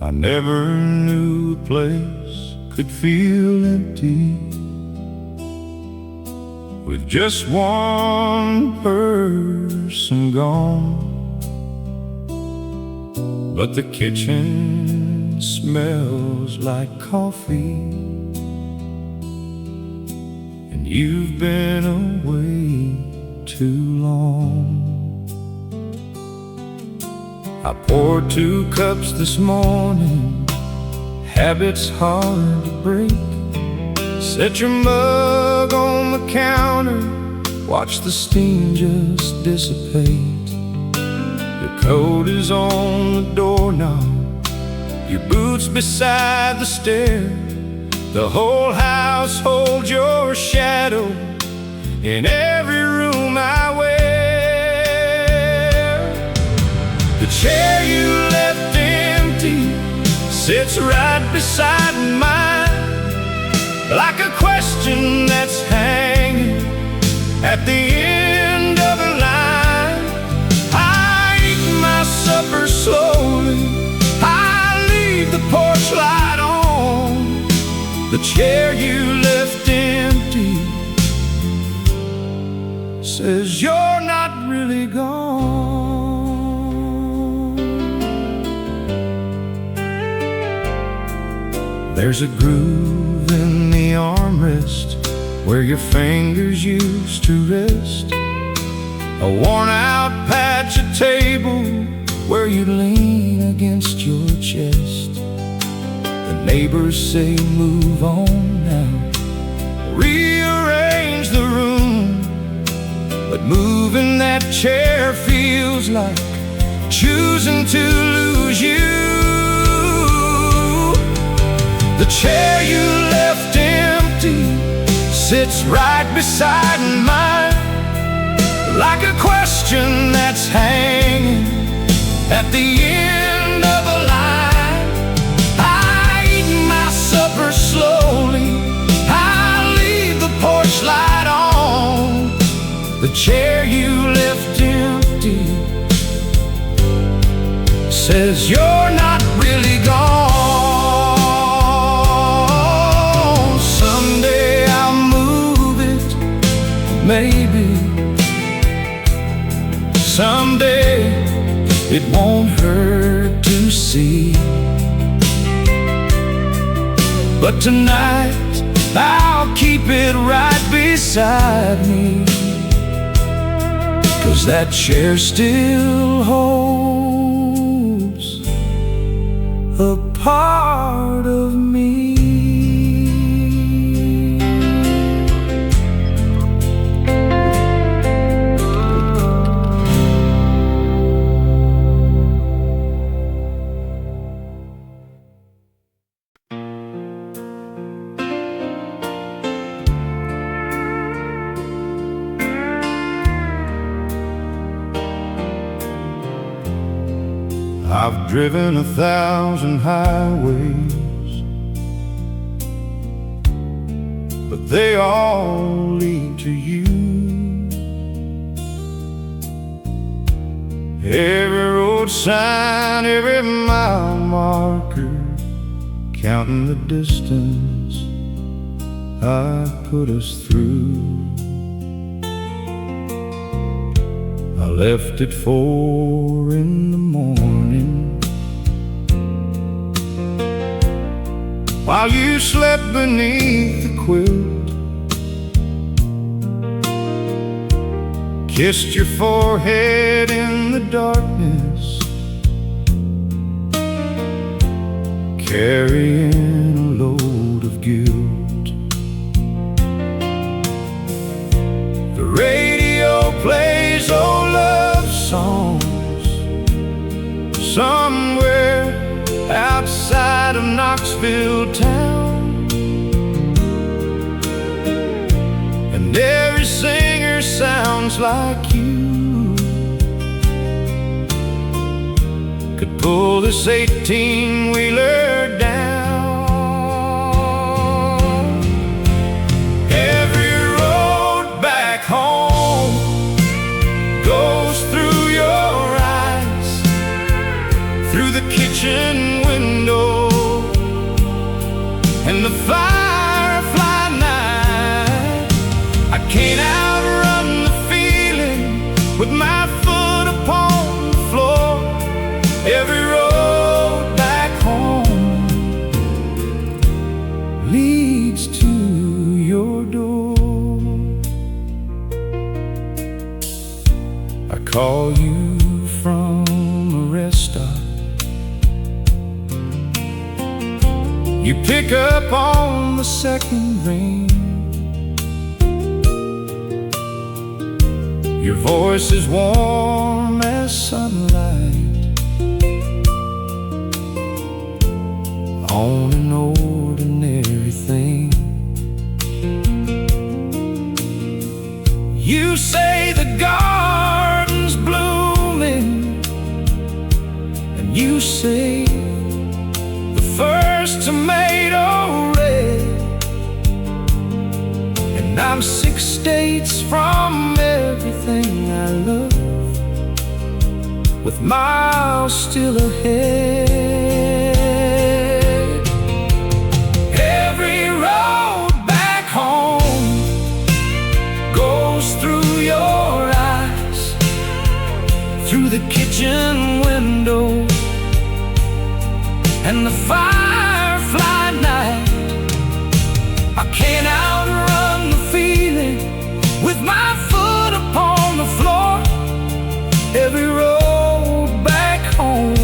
I never knew a place could feel empty with just one person gone. But the kitchen smells like coffee, and you've been away too long. I poured 2 cups this morning, habits hard to break. Set your mug on the counter, watch the steam just dissipate. Your coat is on the doorknob, your boots beside the stair. The whole house holds your shadow in every room I wear. The chair you left empty sits right beside mine, like a question that's hanging at the end of a line. I eat my supper slowly, I leave the porch light on. The chair you left empty says you're not really gone. There's a groove in the armrest where your fingers used to rest, a worn-out patch of table where you lean against your chest. The neighbors say move on now, rearrange the room, but moving that chair feels like choosing to lose you. The chair you left empty sits right beside mine, like a question that's hanging at the end of a line. I eat my supper slowly, I leave the porch light on. The chair you left empty says you're not really gone. Someday I'll move it, maybe. Someday it won't hurt to see. But tonight I'll keep it right beside me, 'cause that chair still holds a part of me. I've driven 1,000 highways, but they all lead to you. Every road sign, every mile marker, counting the distance I put us through. I left at 4 in the morning, while you slept beneath the quilt. Kissed your forehead in the darkness, carrying a load of guilt. The radio plays old love songs somewhere outside of Knoxville town, and every singer sounds like you. Could pull this 18-wheeler down. Every road back home goes through your eyes, through the kitchen window and the firefly night. I can't outrun the feeling with my foot upon the floor. Every road back home leads to your door. I call you from a rest stop. You pick up on the second ring. Your voice is warm as sunlight on an ordinary thing. You say the garden's blooming, and you say the first tomato red, and I'm 6 states from everything I love, with miles still ahead. Every road back home goes through your eyes, through the kitchen window and the firefly night. I can't outrun the feeling with my foot upon the floor. Every road back home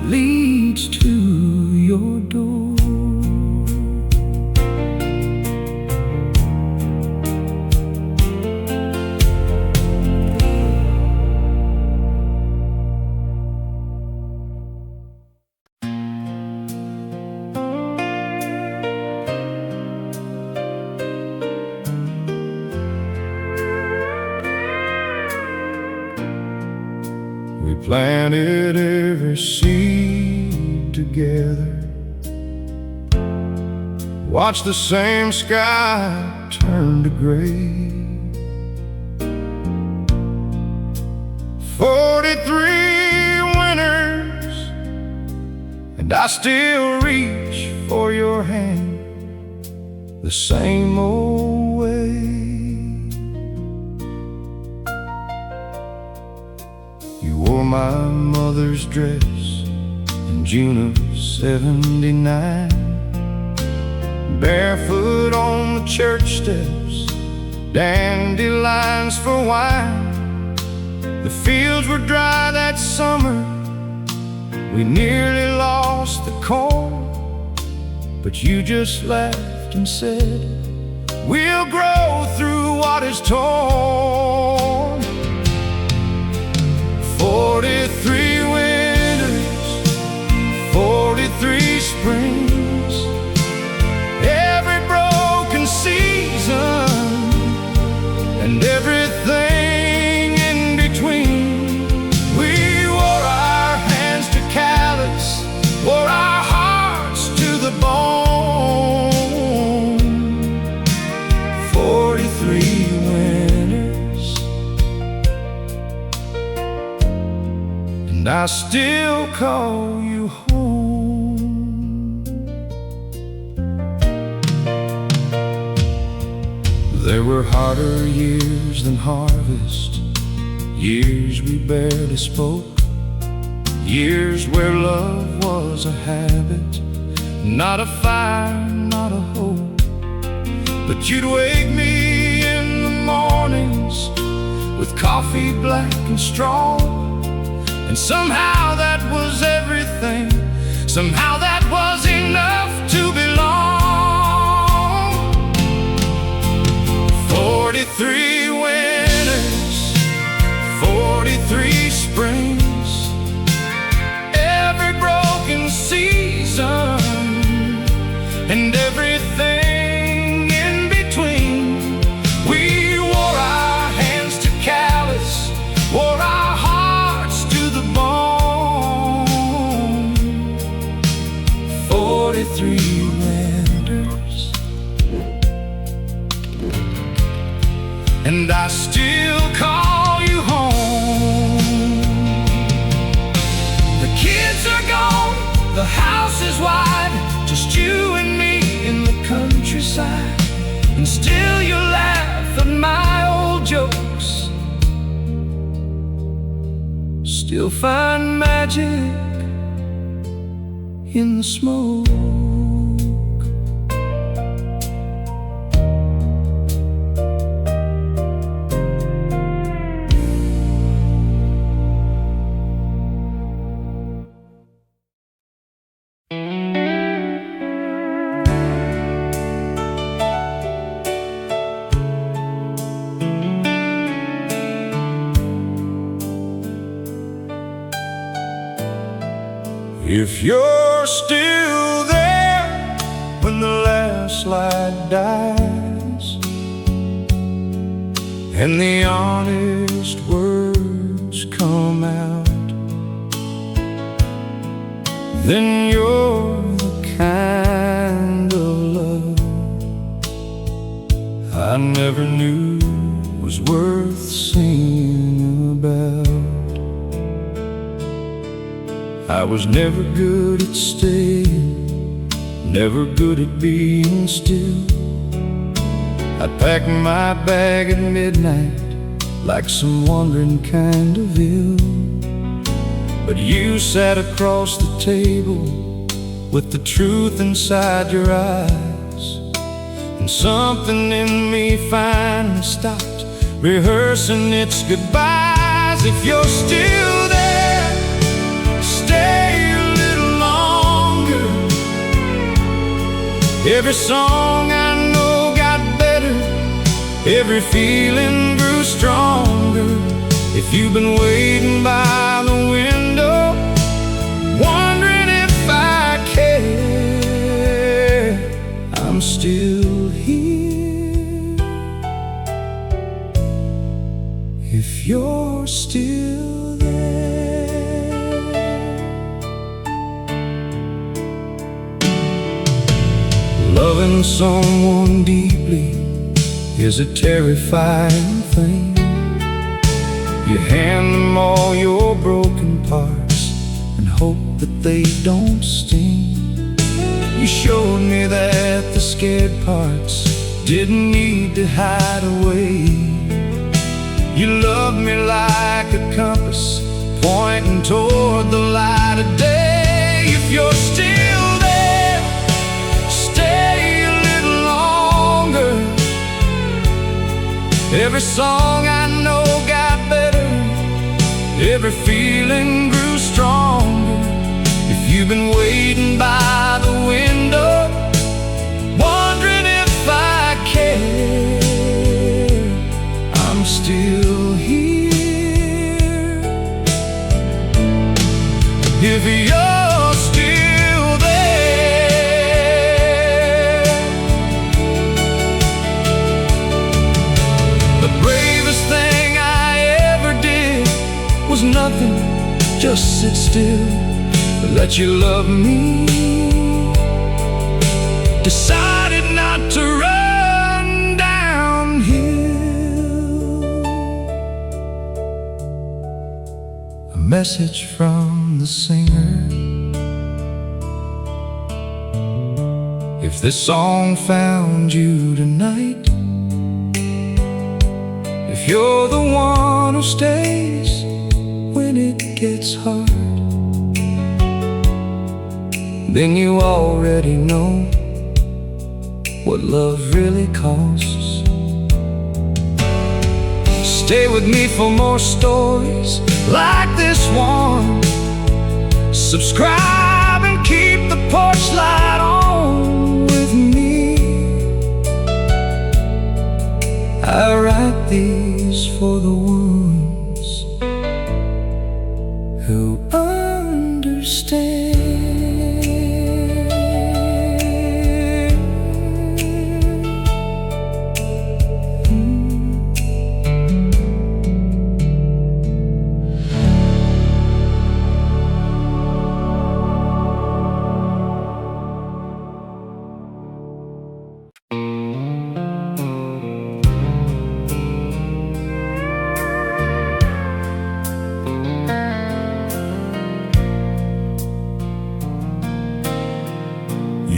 leads to your door. We planted every seed together, watched the same sky turn to gray. 43 winters, and I still reach for your hand the same old way. You wore my mother's dress in June of '79, barefoot on the church steps, dandelions for wine. The fields were dry that summer, we nearly lost the corn, but you just laughed and said, we'll grow through what is torn. 43 winters, 43 springs, every broken season and everything in between. We wore our hands to callous, wore our hearts to the bone. 43 winters, and I still call you home. There were harder years than harvest, years we barely spoke, years where love was a habit, not a fire, not a hope. But you'd wake me in the mornings with coffee black and strong, and somehow that was everything, somehow that was enough to belong. 43 winters, 43 springs, every broken season and everything in between. We wore our hands to callous, wore our hearts to the bone. The house is wide, just you and me in the countryside, and still you laugh at my old jokes. Still find magic in the smoke. If you're still there when the last light dies, and the honest words come out, then you're the kind of love I never knew was worth singing about. I was never good at staying, never good at being still. I'd pack my bag at midnight like some wandering kind of ill. But you sat across the table with the truth inside your eyes, and something in me finally stopped rehearsing its goodbyes. If you're still there, stay a little longer. Every song I know got better, every feeling grew stronger. If you've been waiting by the window, wondering if I care, I'm still here. If you're still there. Loving someone deeply is a terrifying thing. You hand them all your broken parts and hope that they don't sting. You showed me that the scared parts didn't need to hide away. You loved me like a compass pointing toward the light of day. If you're still there, stay a little longer. Every song I know got better, every feeling grew stronger. If you've been waiting by the window, wondering if I care, I'm still here. If you're still there. The bravest thing I ever did was nothing, just sit still, let you love me. Decided not to run downhill. A message from the singer. If this song found you tonight, if you're the one who stays when it gets hard, then you already know what love really costs. Stay with me for more stories like this one. Subscribe and keep the porch light on with me. I write these for the ones who understand.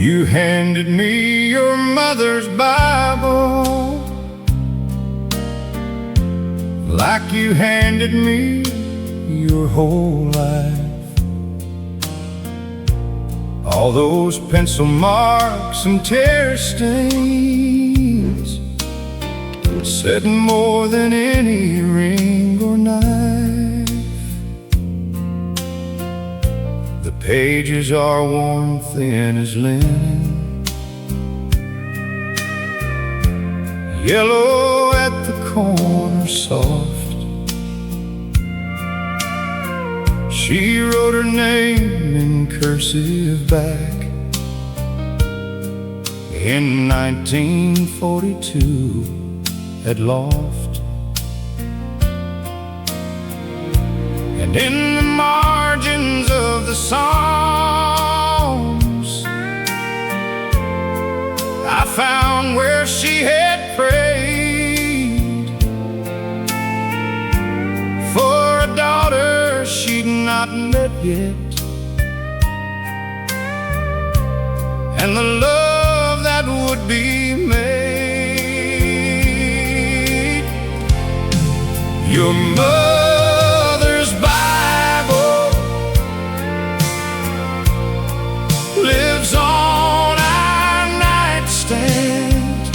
You handed me your mother's Bible, like you handed me your whole life. All those pencil marks and tear stains said more than any ring or knife. The pages are worn thin as linen, yellow at the corner soft. She wrote her name in cursive back in 1942 at Loft. And in the margins of the Psalms, I found where she had prayed for a daughter she'd not met yet, and the love that would be made. Your mother's Bible lives on our nightstand,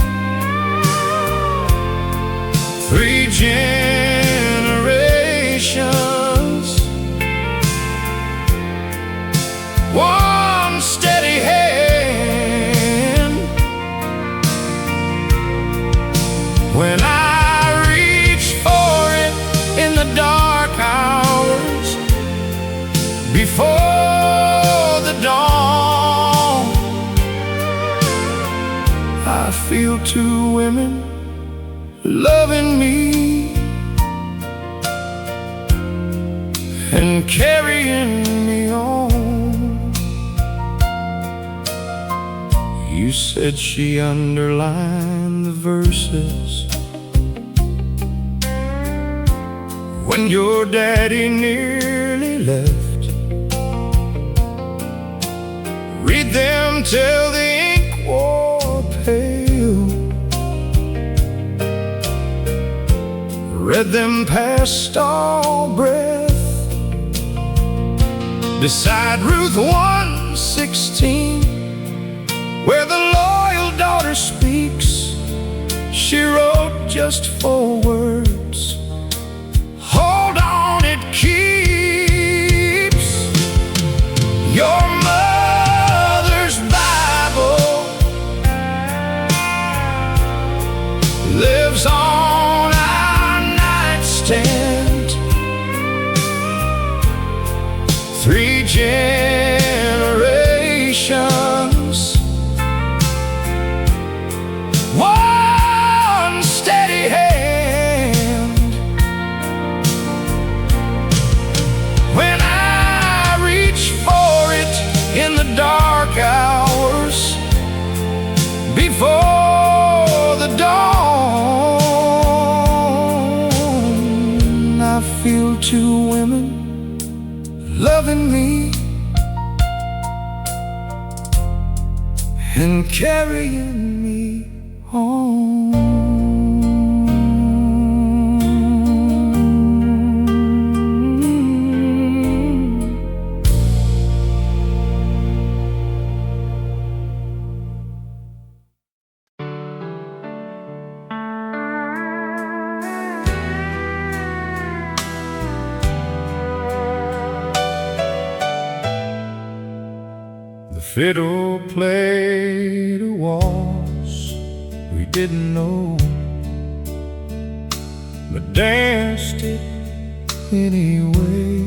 3 generations, one steady hand. When I reach for it in the dark hours before the dawn, I feel 2 women loving me and carrying me on. You said she underlined the verses when your daddy nearly left. Read them till the ink wore pale, read them past all breath, beside Ruth 1:16, where the loyal daughter speaks. She wrote just 4 words: hold on, it keeps. Your mother's Bible lives on our nightstand, 3 generations, one steady hand. When I reach for it in the dark hours before the dawn, I feel 2 women loving me and carrying me home. The fiddle played a waltz we didn't know, but danced it anyway.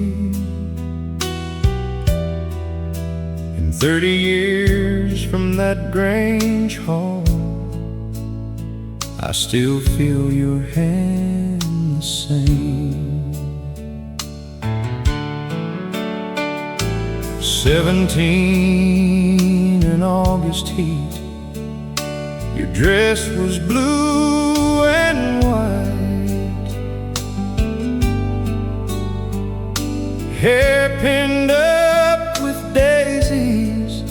In 30 years from that Grange hall, I still feel your hand the same. 17 in August heat, your dress was blue and white, hair pinned up with daisies,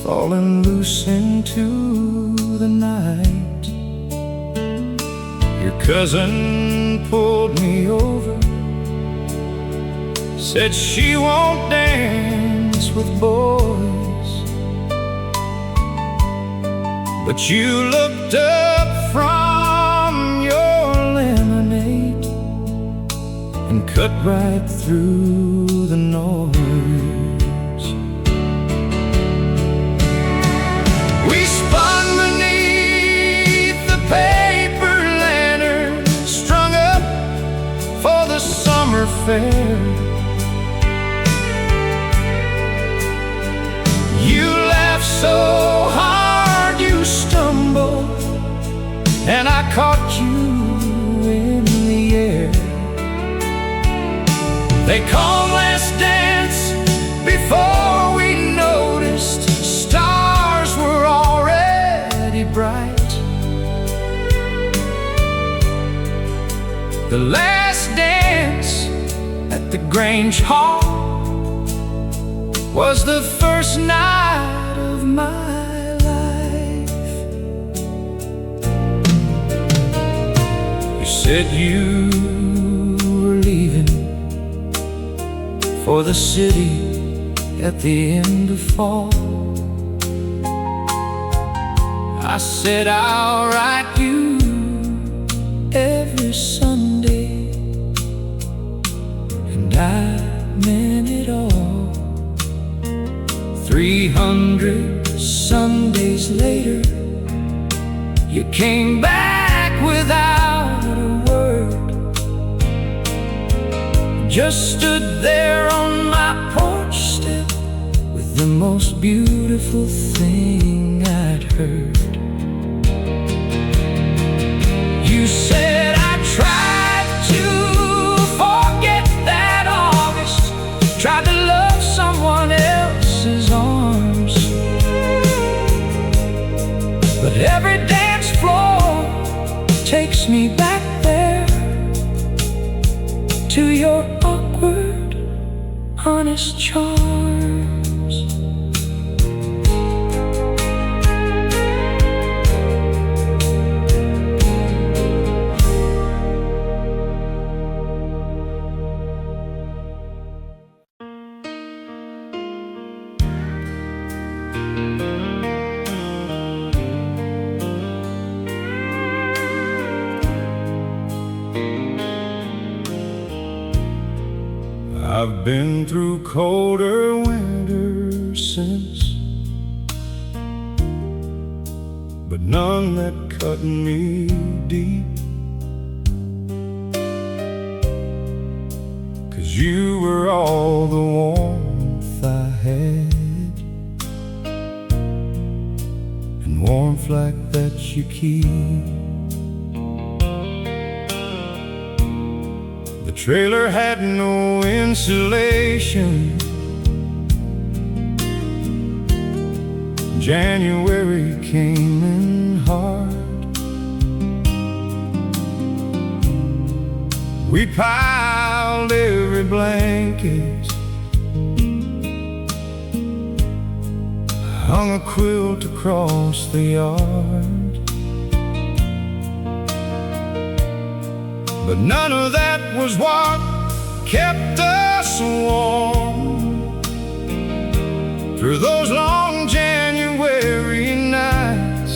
falling loose into the night. Your cousin pulled me over, said she won't dance with boys, but you looked up from your lemonade and cut right through the noise. We spun beneath the paper lantern strung up for the summer fair. You laughed so hard you stumbled, and I caught you in the air. They called last dance before we noticed stars were already bright. The last dance at the Grange Hall was the first night of my life. You said you were leaving for the city at the end of fall. I said I'll write you every Sunday, and I meant it all. 300 Sundays later, you came back without a word. Just stood there on my porch step with the most beautiful thing I'd heard. You said I tried to forget that August, tried to love someone else's arms, but every dance floor takes me back there to your awkward, honest charms. I've been through colder winters since, but none that cut me deep. 'Cause you were all the warmth I had, and warmth like that you keep. The trailer had no insulation. January came in hard. We piled every blanket, hung a quilt across the yard, but none of that was what kept us warm through those long January nights.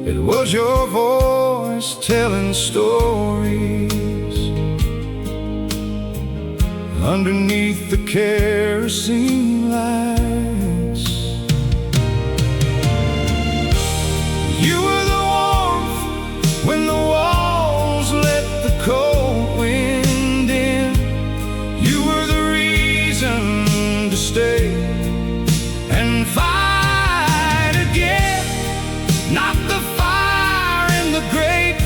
It was your voice telling stories underneath the kerosene lights. You were the warmth when the walls let the cold wind in. You were the reason to stay and fight again. Not the fire in the grate,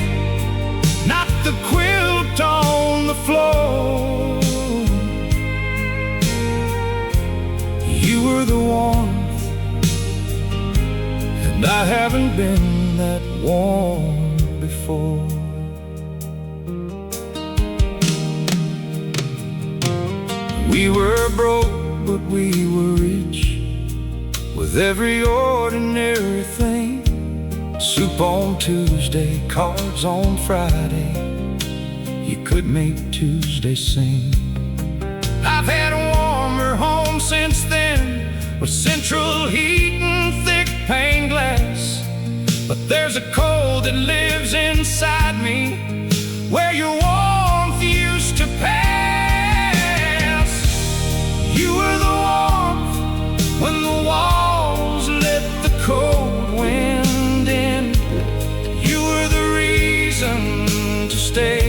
not the quilt on the floor. You were the warmth, and I haven't been that warm before. We were broke but we were rich with every ordinary thing. Soup on Tuesday, cards on Friday. You could make Tuesday sing. I've had a warmer home since then, with central heat and thick pane glass. But there's a cold that lives inside me, where your warmth used to pass. You were the warmth when the walls let the cold wind in. You were the reason to stay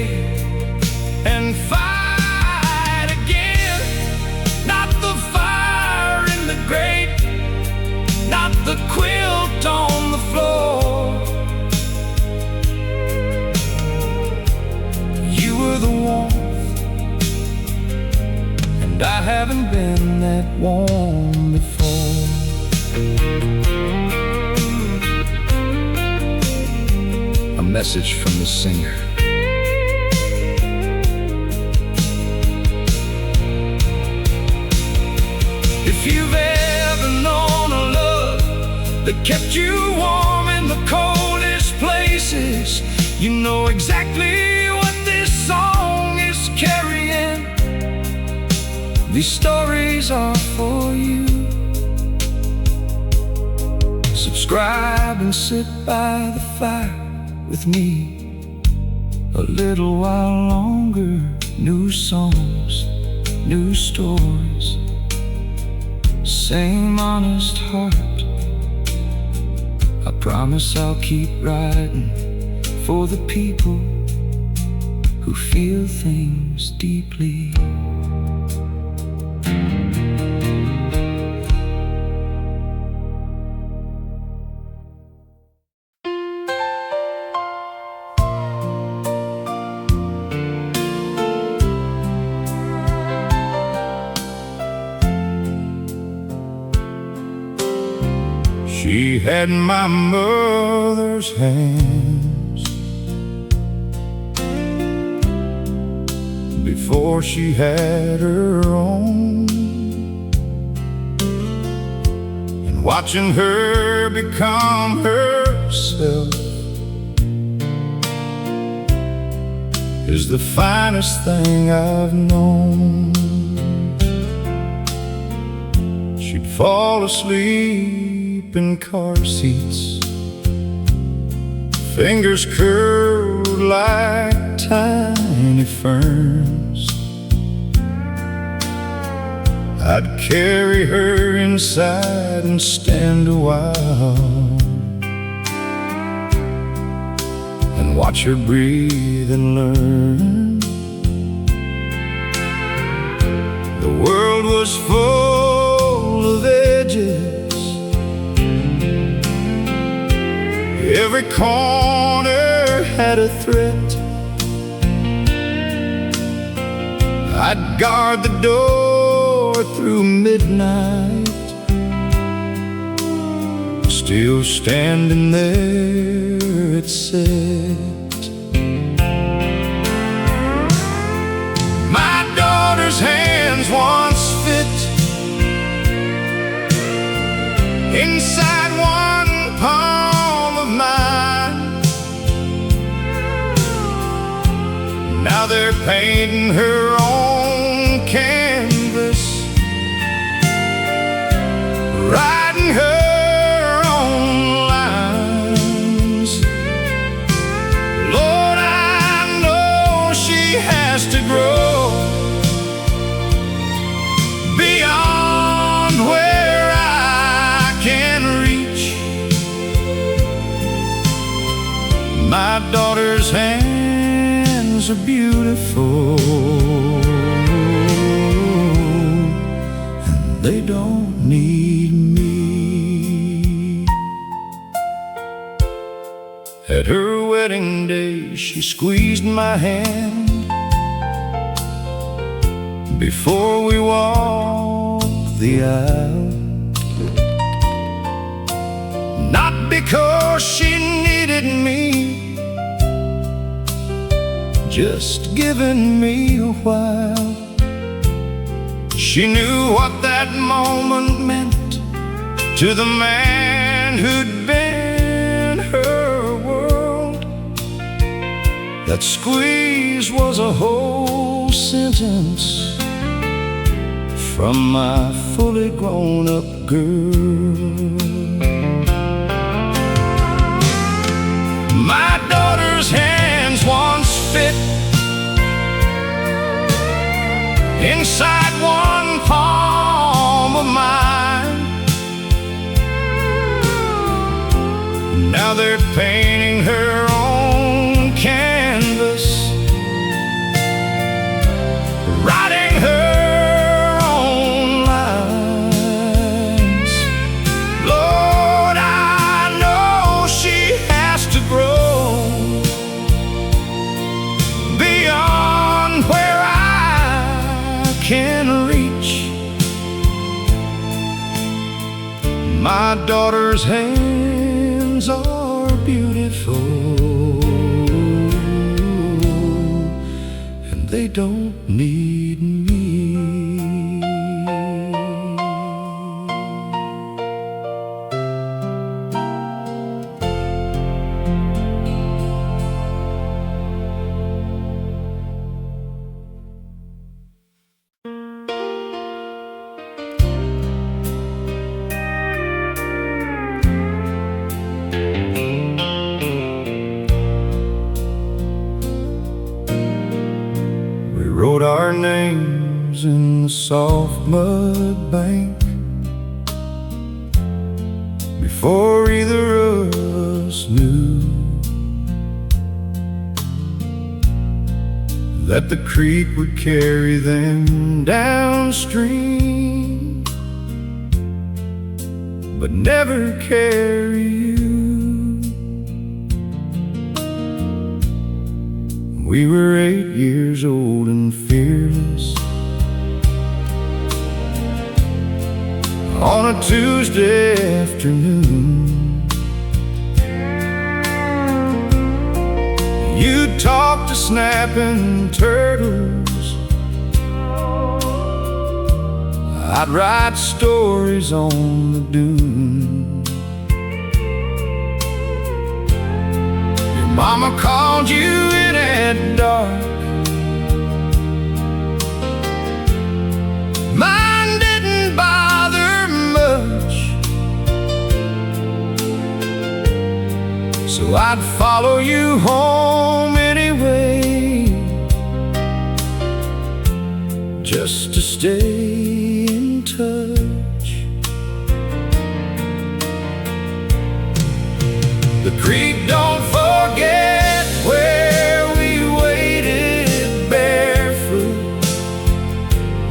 and fight again. Not the fire in the grate, not the quilt on the floor. You were the warmth, and I haven't been that warm before. A message from the singer. If you've ever known a love that kept you warm in the coldest places, you know exactly what this song is carrying. These stories are for you. Subscribe and sit by the fire with me a little while longer. New songs, new stories, same honest heart. I promise I'll keep writing for the people who feel things deeply. She had my mother's hands before she had her own, and watching her become herself is the finest thing I've known. She'd fall asleep in car seats, fingers curled like tiny ferns. I'd carry her inside and stand a while and watch her breathe and learn. The world was full of edges, every corner had a threat. I'd guard the door through midnight, still standing there it said. My daughter's hands once fit inside one palm of mine. Now they're painting her own canvas, writing her own lines. Lord, I know she has to grow beyond where I can reach. My daughter's hands are beautiful, and they don't need me. At her wedding day, she squeezed my hand before we walked the aisle. Not because she needed me, just giving me a while. She She knew what that moment meant to the man who'd been her world. That squeeze was a whole sentence from my fully grown-up girl. My daughter's hands once fit inside one palm of mine. Now they're painting her own canvas, writing her own lines. Lord, I know she has to grow beyond where I can reach. My daughter's hands are beautiful, and they don't need me. Wrote our names in the soft mud bank before either of us knew that the creek would carry them downstream, but never carry you. We were 8 years old and fearless on a Tuesday afternoon. You'd talk to snapping turtles, I'd write stories on the dune. Your mama called you in at dark, mine didn't bother much, so I'd follow you home anyway, just to stay in touch. The creek don't forget where we waited barefoot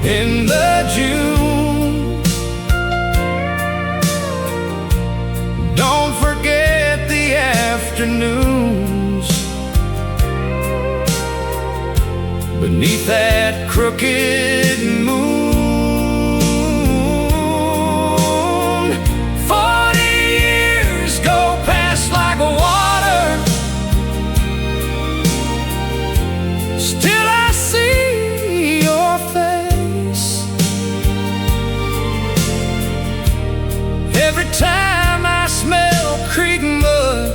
in the June. Don't forget the afternoons beneath that crooked moon. 40 years go past like water, still I see your face. Every time I smell creek mud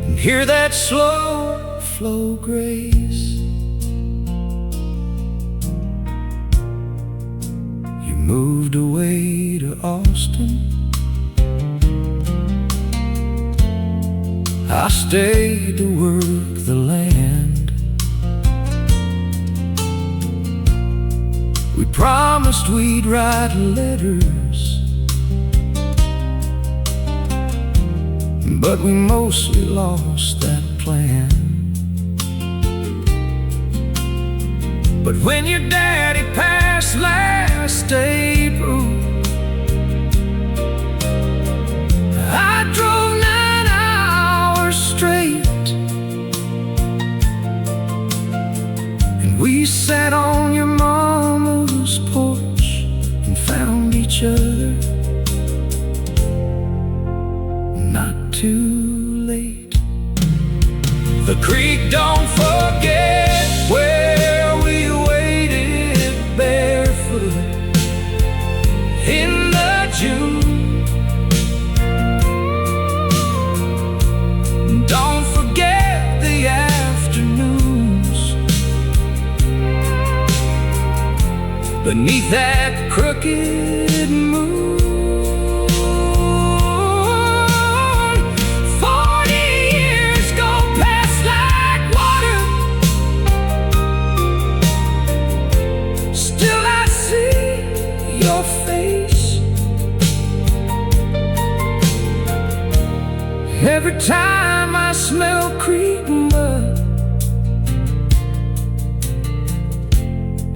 and hear that slow flow grace, you moved away to Austin, I stayed to work the land. We promised we'd write letters, but we mostly lost that plan. But when your daddy passed last April, I drove 9 hours straight, and we sat on your mama's porch and found each other not too late. The creek don't forget where we were beneath that crooked moon. 40 years go past like water. Still I see your face every time I smell creek mud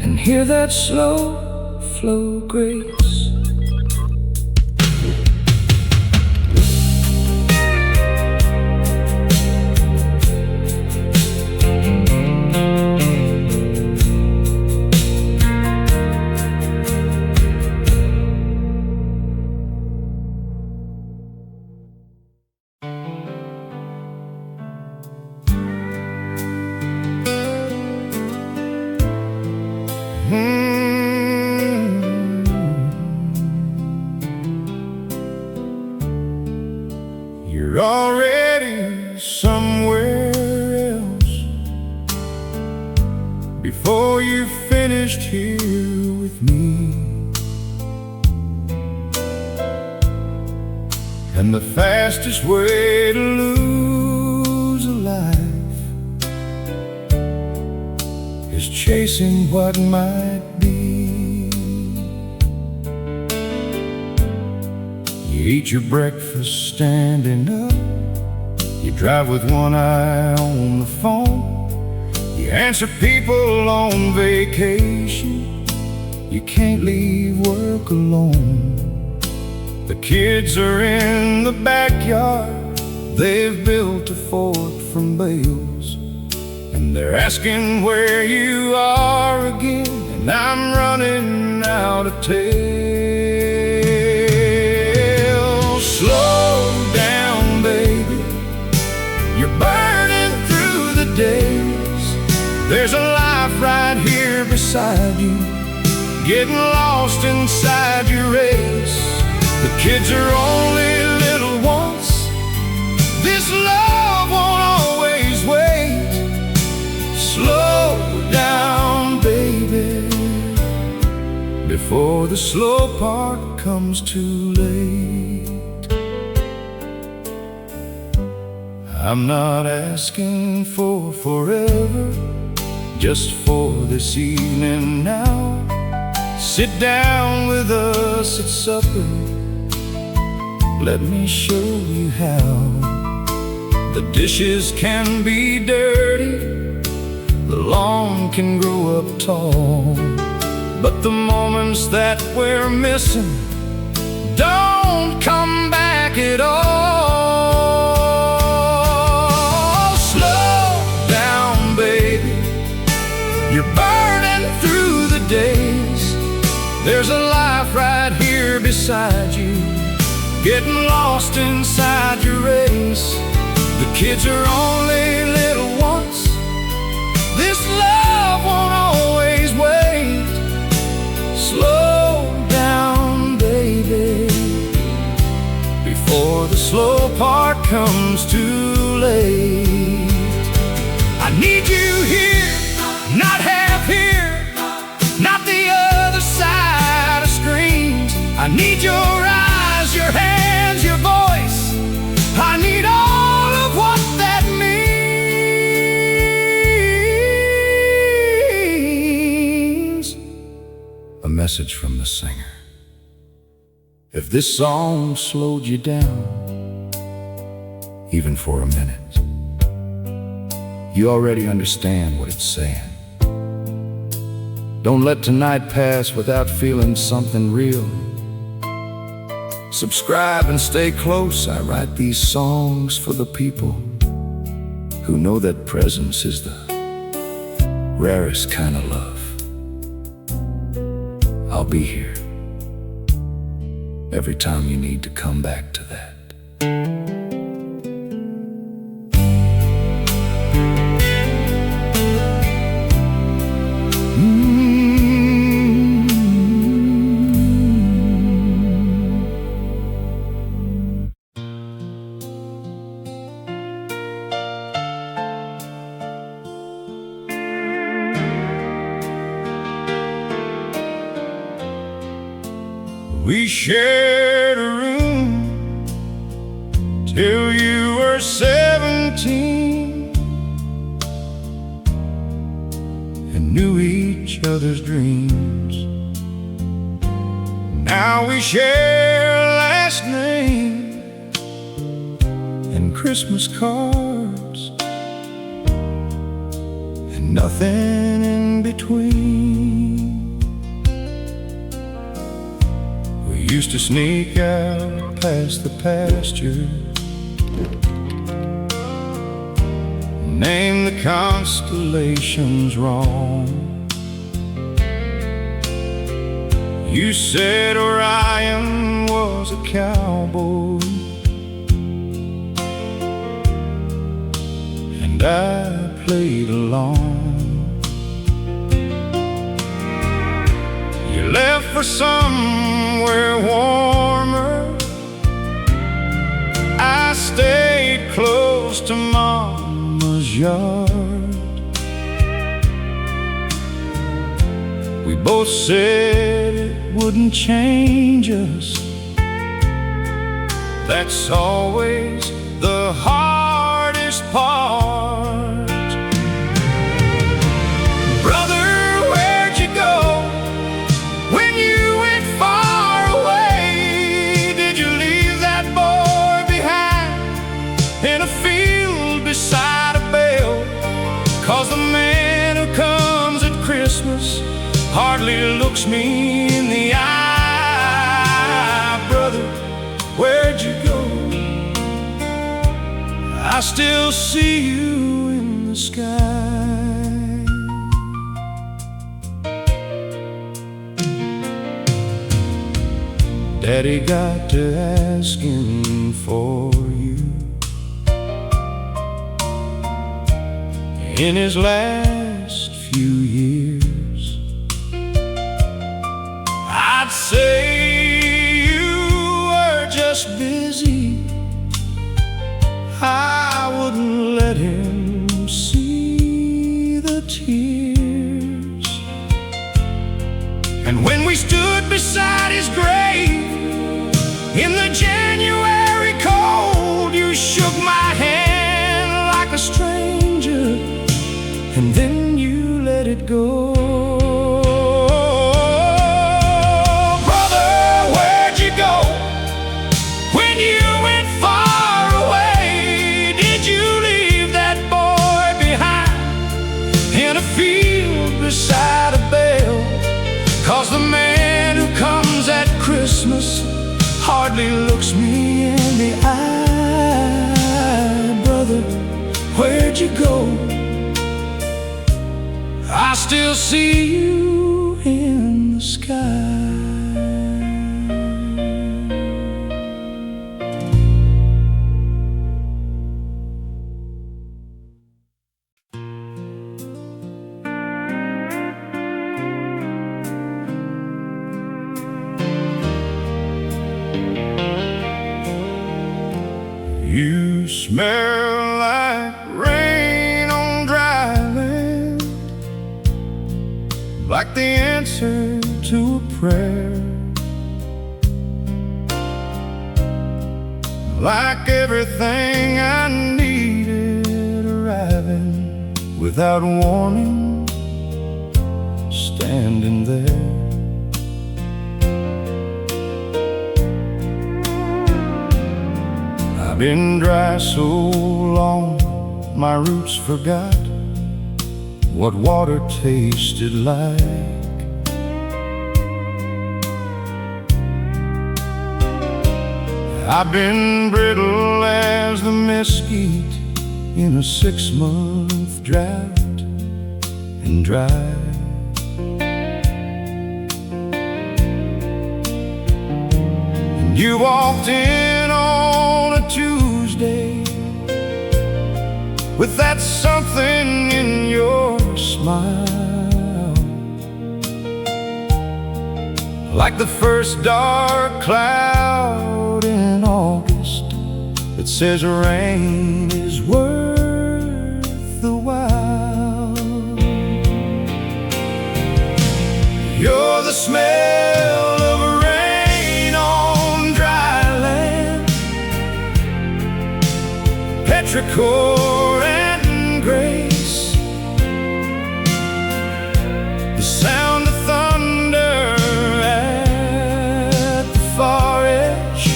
and hear that slow flow grace. You're already somewhere else before you finished here with me. And the fastest way to lose a life is chasing what might be. You eat your breakfast standing up. You drive with one eye on the phone. You answer people on vacation. You can't leave work alone. The kids are in the backyard. They've built a fort from bales, and they're asking where you are again. And I'm running out of tales. Slow down, baby. You're burning through the days. There's a life right here beside you, getting lost inside your race. The kids are only little ones. This love won't always wait. Slow down, baby, before the slow part comes too late. I'm not asking for forever, just for this evening now. Sit down with us at supper. Let me show you how. The dishes can be dirty, the lawn can grow up tall, but the moments that we're missing don't come back at all. Slow down, baby. You're burning through the days. There's a life right here beside you, getting lost inside your race. The kids are only little ones. This love won't always wait. Slow down, baby, before the slow part comes too late. I need you here, not half here, not the other side of screens. I need your eyes, your hands, your voice. I need all of what that means. A message from the singer. If this song slowed you down, even for a minute, you already understand what it's saying. Don't let tonight pass without feeling something real. Subscribe and stay close. I write these songs for the people who know that presence is the rarest kind of love. I'll be here every time you need to come back to that. We shared a room till you were 17 and knew each other's dreams. Now we share a last name and Christmas cards and nothing in between. We used to sneak out past the pasture, name the constellations wrong. You said Orion was a cowboy, and I played along. You left for somewhere warmer, I stayed close to Mama's yard. We both said it wouldn't change us. That's always the hardest part. Brother, where'd you go when you went far away? Did you leave that boy behind in a field beside a bale? 'Cause the man who comes at Christmas hardly looks me in the eye. Brother, where'd you go? I still see you in the sky. Daddy got to asking for you in his last few years. I'd say you were just busy. I wouldn't let him see the tears. And when we stood beside his grave in the January cold, you shook my hand like a stranger, and then you let it go. Beside a bale, 'cause the man who comes at Christmas hardly looks me in the eye. Brother, where'd you go? I still see you in the sky. You smell like rain on dry land, like the answer to a prayer, like everything I needed arriving without warning, standing there. I've been dry so long, my roots forgot what water tasted like. I've been brittle as the mesquite in a 6-month drought and dry. And you walked in on a Tuesday with that something in your smile, like the first dark cloud in August that says rain is worth the while. You're the smell of rain core and grace, the sound of thunder at the far edge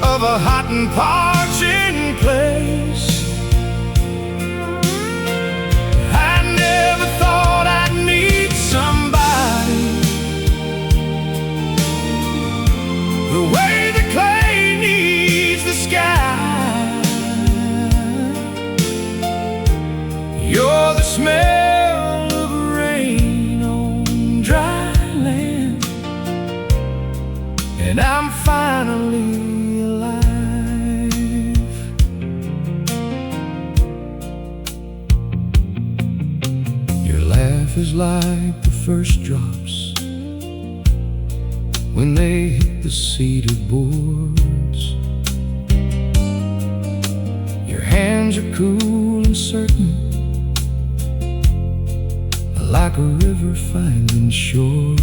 of a hot and parching place. I never thought I'd need somebody the way the clay needs the sky. You're the smell of rain on dry land, and I'm finally alive. Your laugh is like the first drops when they hit the cedar boards. Your hands are cool and certain, like a river finding shore.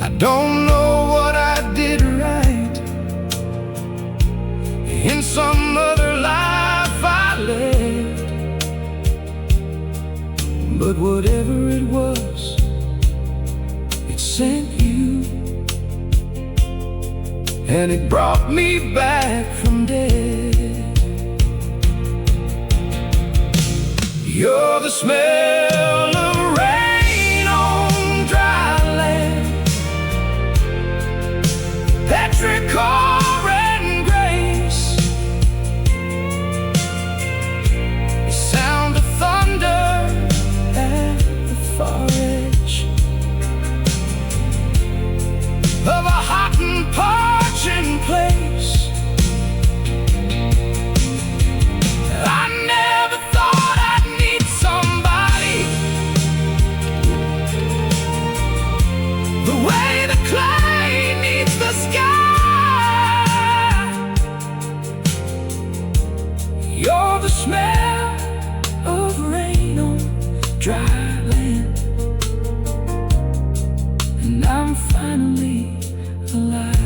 I don't know what I did right in some other life I led, but whatever it was, it sent you, and it brought me back from dead. You're the smell of rain on dry land, petrichor and grace, the sound of thunder at the far edge of a hot and parching place. I never thought I'd need somebody the way the clay needs the sky. You're the smell of rain on dry land, and I'm finally alive.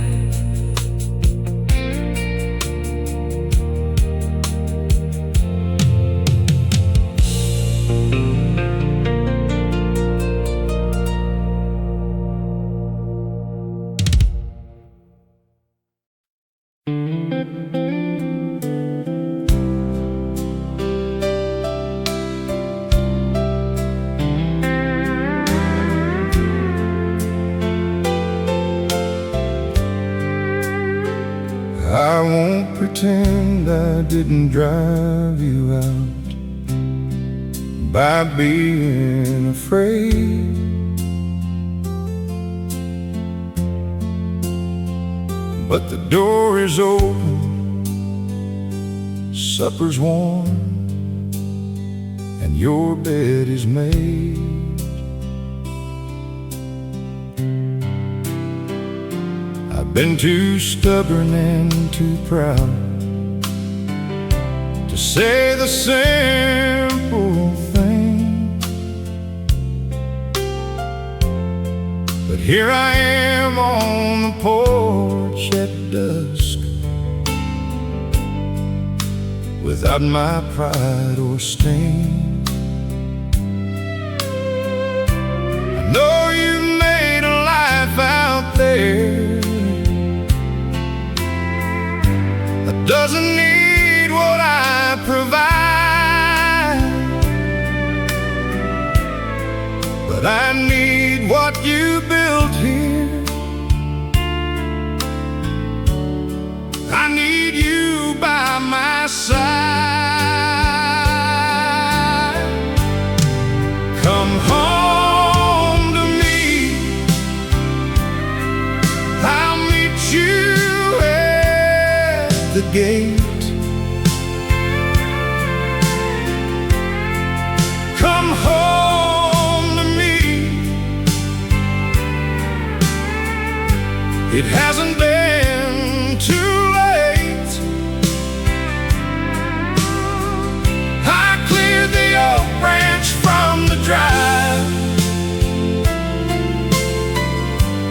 I won't pretend I didn't drive you out by being afraid. But the door is open, supper's warm, and your bed is made. I've been too stubborn and too proud to say the simple thing, but here I am on the porch at dusk, without my pride or sting. I know you've made a life out there that doesn't need what I provide, but I need what you built here. I need you by my side. Come home to me, I'll meet you at the gate. Come home to me, it hasn't been too late. I cleared the oak branch from the drive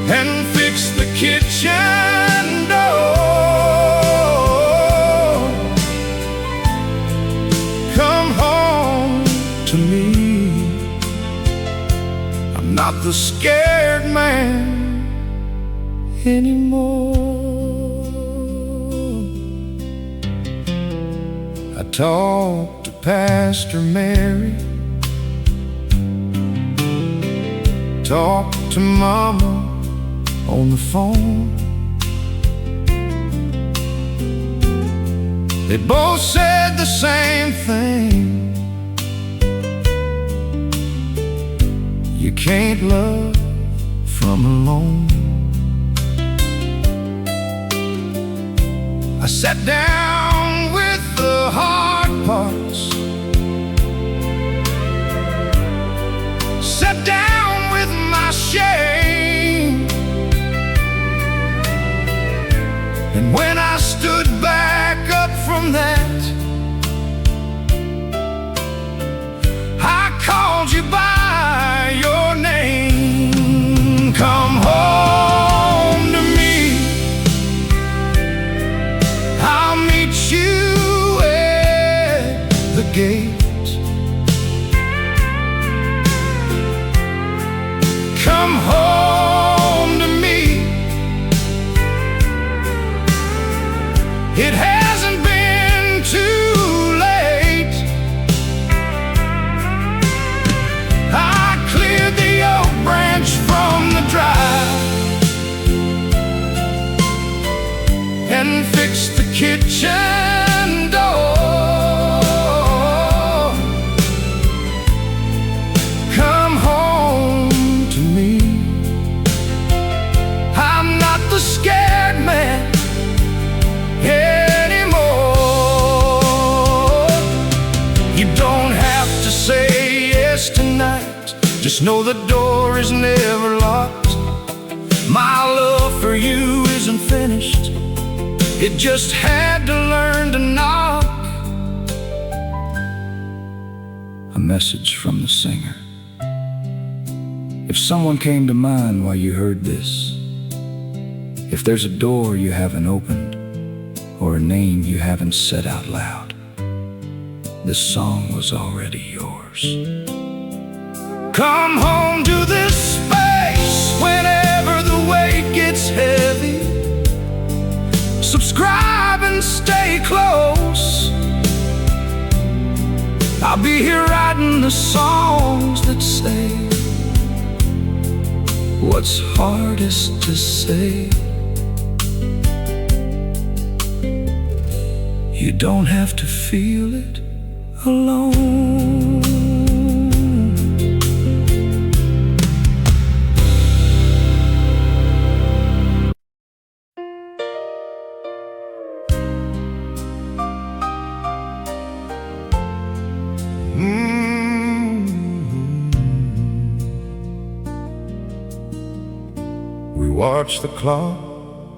and fixed the kitchen door. not the scared man anymore. I talked to Pastor Mary, talked to Mama on the phone. They both said the same thing: you can't love from alone. I sat down with the hard parts, sat down with my shame, and when I stood back up from that, I called you by your name. Come home to me, I'll meet you at the gate. Come home to me. It hasn't been too late. I cleared the oak branch from the drive and fixed the kitchen door. Come home to me. I'm not the scared man anymore. You don't have to say yes tonight, just know the door is never locked. My love for you isn't finished, it just had to learn to knock. A message from the singer. If someone came to mind while you heard this, if there's a door you haven't opened, or a name you haven't said out loud, this song was already yours. Come home to this space whenever the weight gets heavy. Subscribe and stay close. I'll be here writing the songs that say what's hardest to say. You don't have to feel it alone. We watched the clock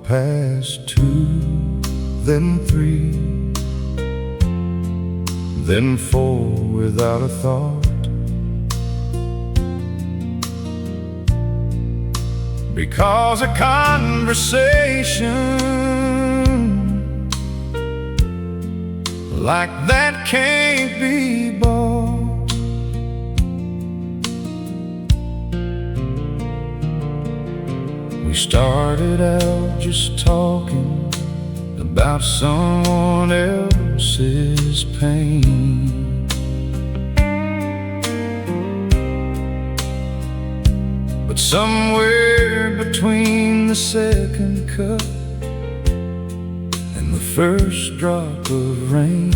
pass 2, then 3, then 4 without a thought. Because a conversation like that can't be bought. We started out just talking about someone else's pain, but somewhere between the second cup and the first drop of rain,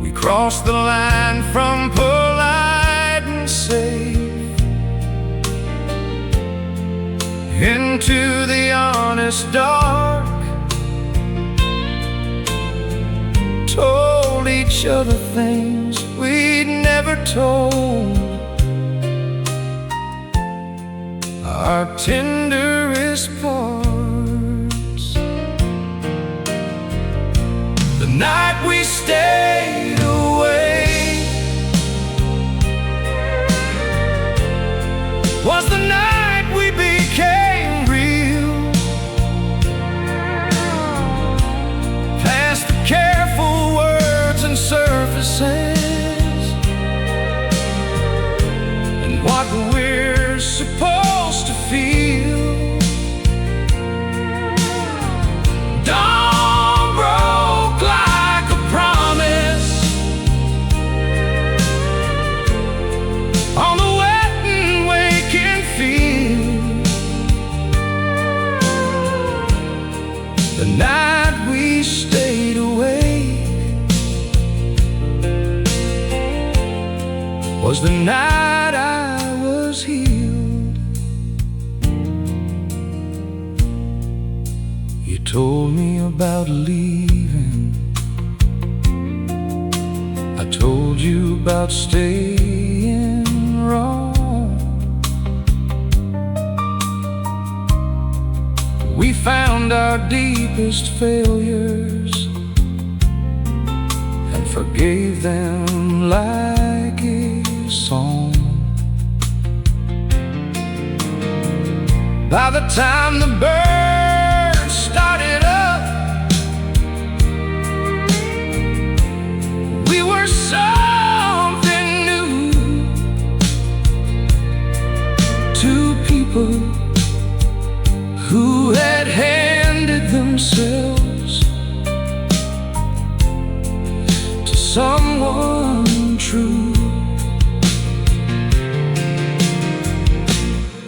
we crossed the line from polite and safe into the honest dark. Told each other things we'd never told, our tenderest parts. The night we stayed away was the night we became real. Past the careful words and surfaces, was the night I was healed. You told me about leaving, I told you about staying wrong. We found our deepest failures and forgave them like a song. By the time the birds started up, we were something new. Two people who had handed themselves to someone true.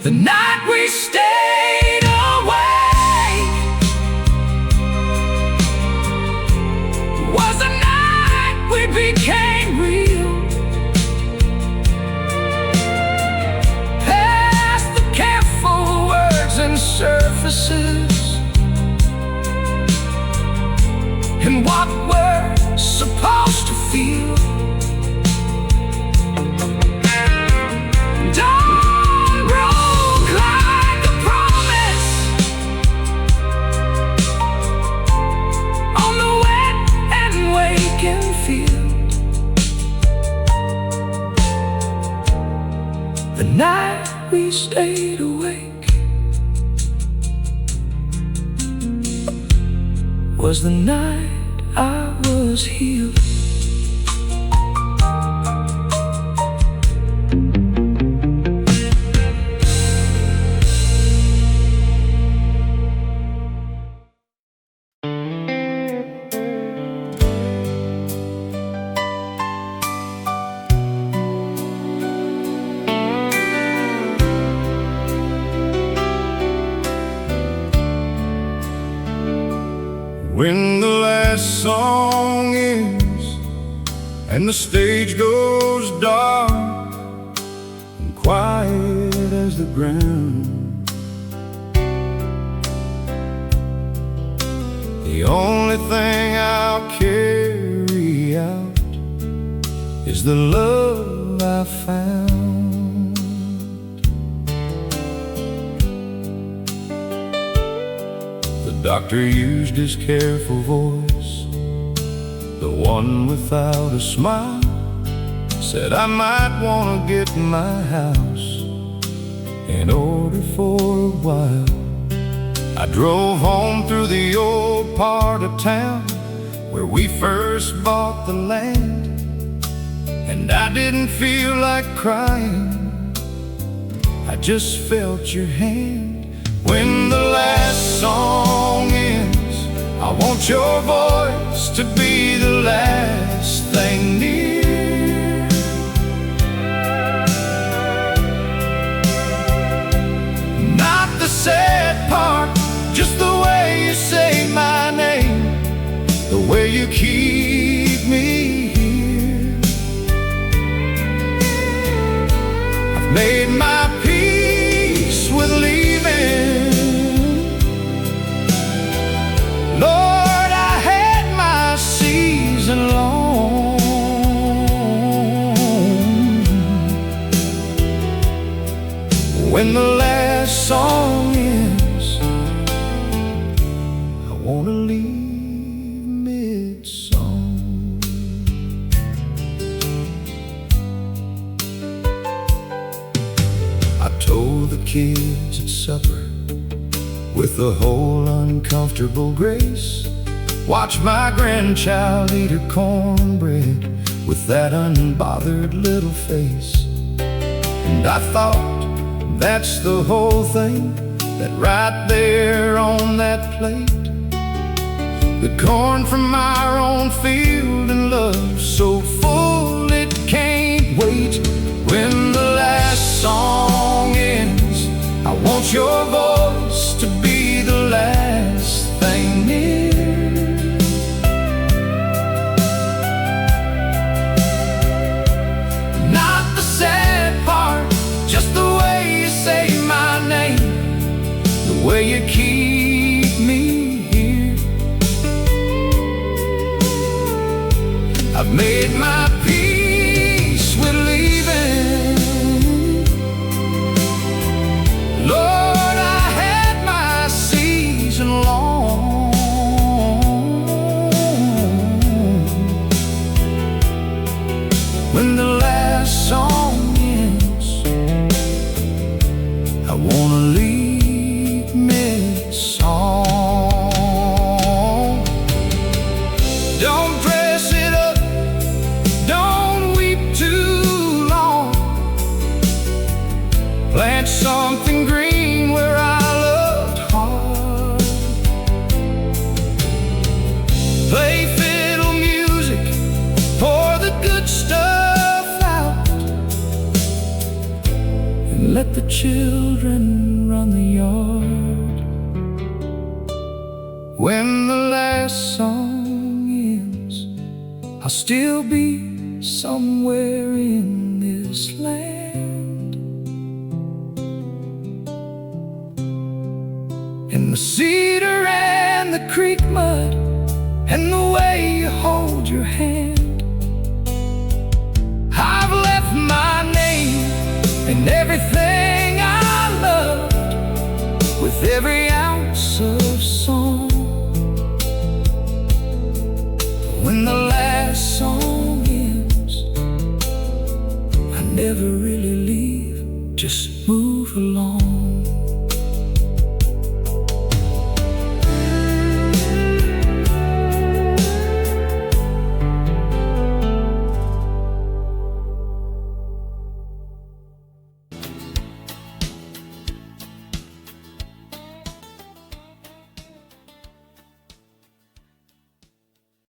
The night we stayed awake was the night we became real. Past the careful words and surfaces, and what we're supposed to feel. Dawn broke like a promise on the wet and waking field. The night we stayed awake was the night I was healed. When the last song ends and the stage goes dark and quiet as the ground, the only thing I'll carry out is the love I found. The doctor used his careful voice, the one without a smile, said I might want to get my house in order for a while. I drove home through the old part of town where we first bought the land, and I didn't feel like crying, I just felt your hand. When the last song ends, I want your voice to be the last thing near. Not the sad part, just the way you say my name, the way you keep me here. I've made my peace with leaving. Lord, I had my season long. When the last song ends, I want to leave mid-song. I told the kids at supper with a whole uncomfortable grace, watch my grandchild eat her cornbread with that unbothered little face. And I thought, that's the whole thing, that right there on that plate, the corn from our own field, and love so full it can't wait. When the last song ends, I want your voice to be the last thing near. Not the I've made my peace with leaving. Lord, I had my season long. When the last song ends, I wanna leave mid-song. Don't dress it up, don't weep too long. Plant something green where I loved hard. Play fiddle music, pour the good stuff out, and let the children run the yard. When the last song ends, I'll still be somewhere in this land. In the cedar and the creek mud, and the way you hold your hand. I've left my name and everything I loved, with every ounce of song. When the last song ends, I never really leave, just move along.